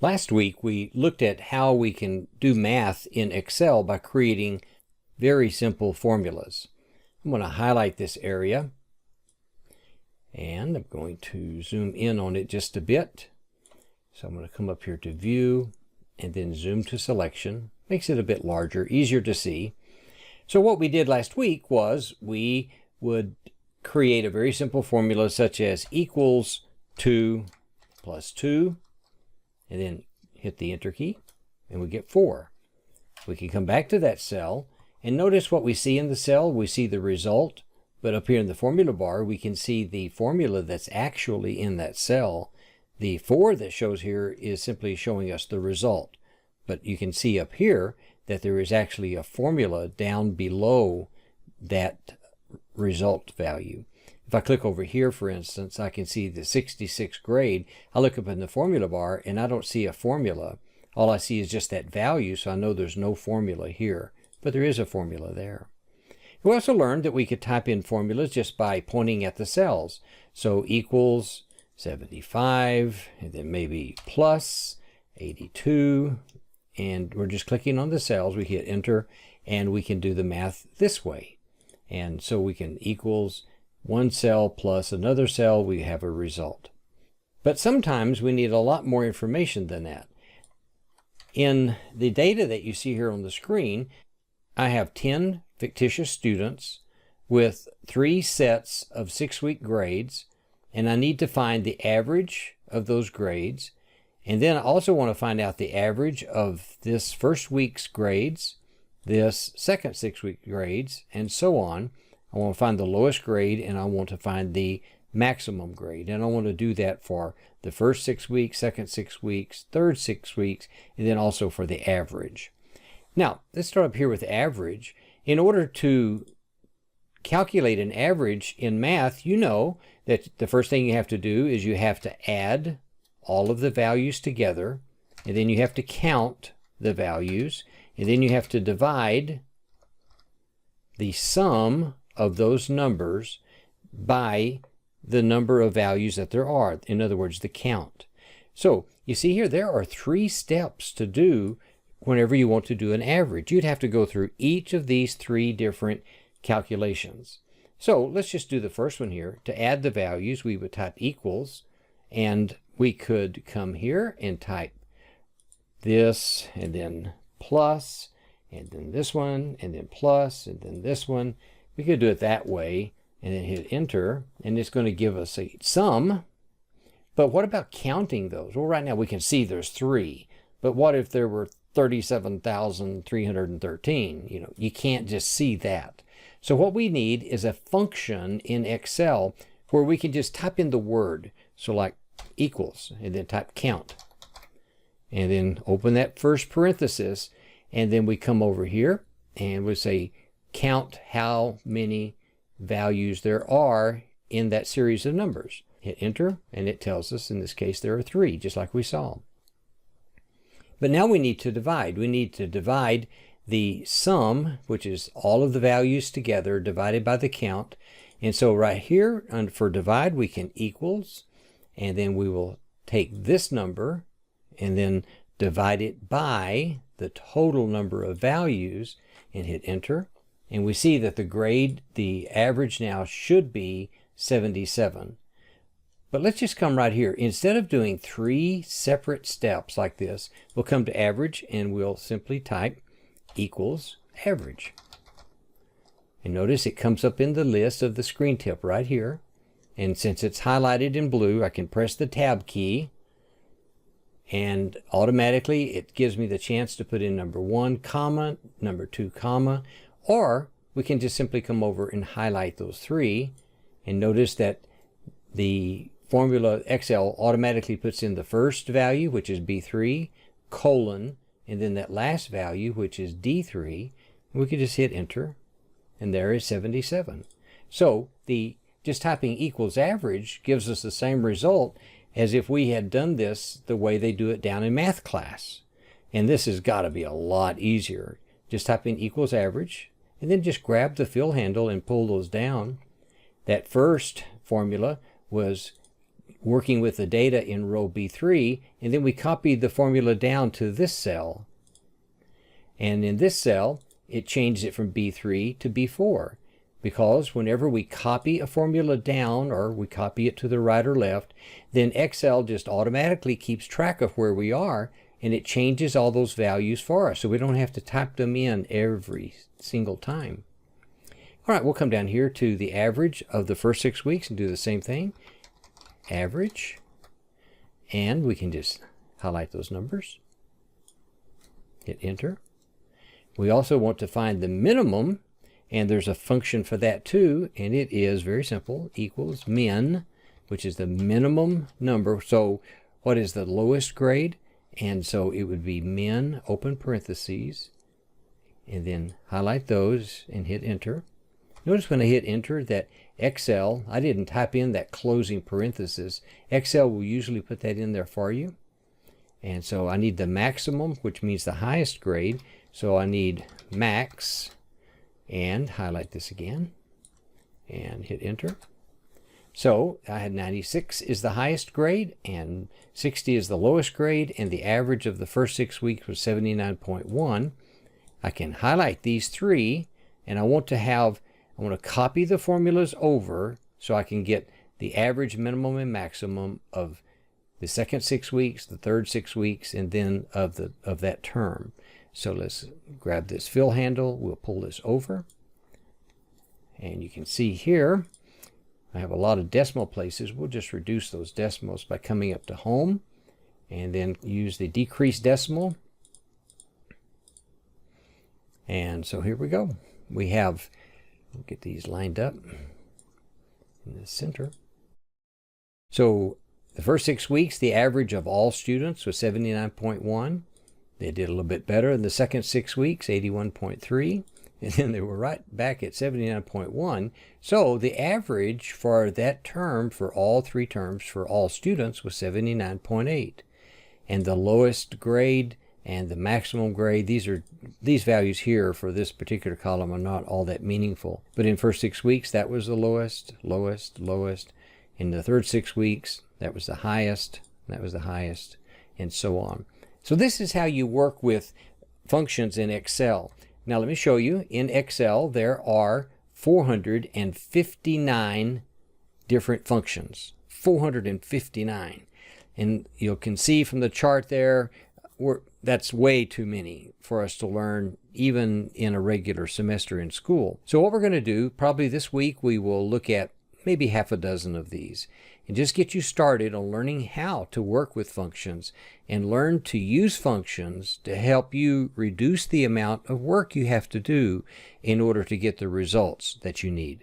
Last week, we looked at how we can do math in Excel by creating very simple formulas. I'm going to highlight this area, and I'm going to zoom in on it just a bit. So I'm going to come up here to View, and then Zoom to Selection. Makes it a bit larger, easier to see. So what we did last week was we would create a very simple formula such as equals 2 plus 2, and then hit the Enter key, and we get 4. We can come back to that cell, and notice what we see in the cell. We see the result, but up here in the formula bar, we can see the formula that's actually in that cell. The 4 that shows here is simply showing us the result. But you can see up here that there is actually a formula down below that result value. If I click over here, for instance, I can see the 66th grade. I look up in the formula bar and I don't see a formula. All I see is just that value, so I know there's no formula here. But there is a formula there. We also learned that we could type in formulas just by pointing at the cells. So equals 75, and then maybe plus 82, and we're just clicking on the cells. We hit Enter, and we can do the math this way. And so we can equals one cell plus another cell, we have a result. But sometimes we need a lot more information than that. In the data that you see here on the screen, I have 10 fictitious students with 3 sets of 6-week grades, and I need to find the average of those grades. And then I also want to find out the average of this first week's grades, this second 6-week grades, and so on. I want to find the lowest grade, and I want to find the maximum grade. And I want to do that for the first 6 weeks, second 6 weeks, third 6 weeks, and then also for the average. Now, let's start up here with average. In order to calculate an average in math, you know that the first thing you have to do is you have to add all of the values together, and then you have to count the values, and then you have to divide the sum of those numbers by the number of values that there are. In other words, the count. So you see here, there are 3 steps to do whenever you want to do an average. You'd have to go through each of these 3 different calculations. So let's just do the first one here. To add the values, we would type equals, and we could come here and type this, and then plus, and then this one, and then plus, and then this one. We could do it that way, and then hit Enter, and it's going to give us a sum. But what about counting those? Well, right now we can see there's 3, but what if there were 37,313? You can't just see that. So what we need is a function in Excel where we can just type in the word. So like equals, and then type count, and then open that first parenthesis, and then we come over here and we say count how many values there are in that series of numbers. Hit Enter, and it tells us in this case there are 3, just like we saw. But now we need to divide. We need to divide the sum, which is all of the values together, divided by the count. And so right here for divide, we can equals, and then we will take this number and then divide it by the total number of values and hit Enter. And we see that the average now should be 77. But let's just come right here. Instead of doing 3 separate steps like this, we'll come to average, and we'll simply type equals average. And notice it comes up in the list of the screen tip right here. And since it's highlighted in blue, I can press the Tab key, and automatically it gives me the chance to put in number 1, comma, number 2, comma, or we can just simply come over and highlight those 3, and notice that the formula Excel automatically puts in the first value, which is B3, colon, and then that last value, which is D3. We could just hit Enter, and there is 77. So just typing equals average gives us the same result as if we had done this the way they do it down in math class. And this has got to be a lot easier. Just type in equals average, and then just grab the fill handle and pull those down. That first formula was working with the data in row B3, and then we copied the formula down to this cell. And in this cell, it changed it from B3 to B4, because whenever we copy a formula down, or we copy it to the right or left, then Excel just automatically keeps track of where we are, and it changes all those values for us, so we don't have to type them in every single time. All right, we'll come down here to the average of the first 6 weeks and do the same thing. Average, and we can just highlight those numbers, hit enter. We also want to find the minimum, and there's a function for that too, and it is very simple, equals min, which is the minimum number. So what is the lowest grade? And so it would be min, open parentheses, and then highlight those and hit enter. Notice when I hit enter that Excel, I didn't type in that closing parenthesis. Excel will usually put that in there for you. And so I need the maximum, which means the highest grade. So I need max, and highlight this again, and hit enter. So I had 96 is the highest grade, and 60 is the lowest grade, and the average of the first 6 weeks was 79.1. I can highlight these three, and I want to copy the formulas over so I can get the average, minimum, and maximum of the second 6 weeks, the third 6 weeks, and then of that term. So let's grab this fill handle, we'll pull this over, and you can see here I have a lot of decimal places. We'll just reduce those decimals by coming up to home and then use the decrease decimal. And so here we go. We have, we'll get these lined up in the center. So the first 6 weeks, the average of all students was 79.1. They did a little bit better in the second 6 weeks, 81.3. And then they were right back at 79.1. So the average for that term, for all three terms, for all students, was 79.8. And the lowest grade and the maximum grade, these values here for this particular column are not all that meaningful. But in first 6 weeks, that was the lowest, lowest, lowest. In the third 6 weeks, that was the highest, that was the highest, and so on. So this is how you work with functions in Excel. Now let me show you. In Excel, there are 459 different functions. 459. And you can see from the chart there, that's way too many for us to learn even in a regular semester in school. So what we're going to do, probably this week, we will look at maybe half a dozen of these and just get you started on learning how to work with functions and learn to use functions to help you reduce the amount of work you have to do in order to get the results that you need.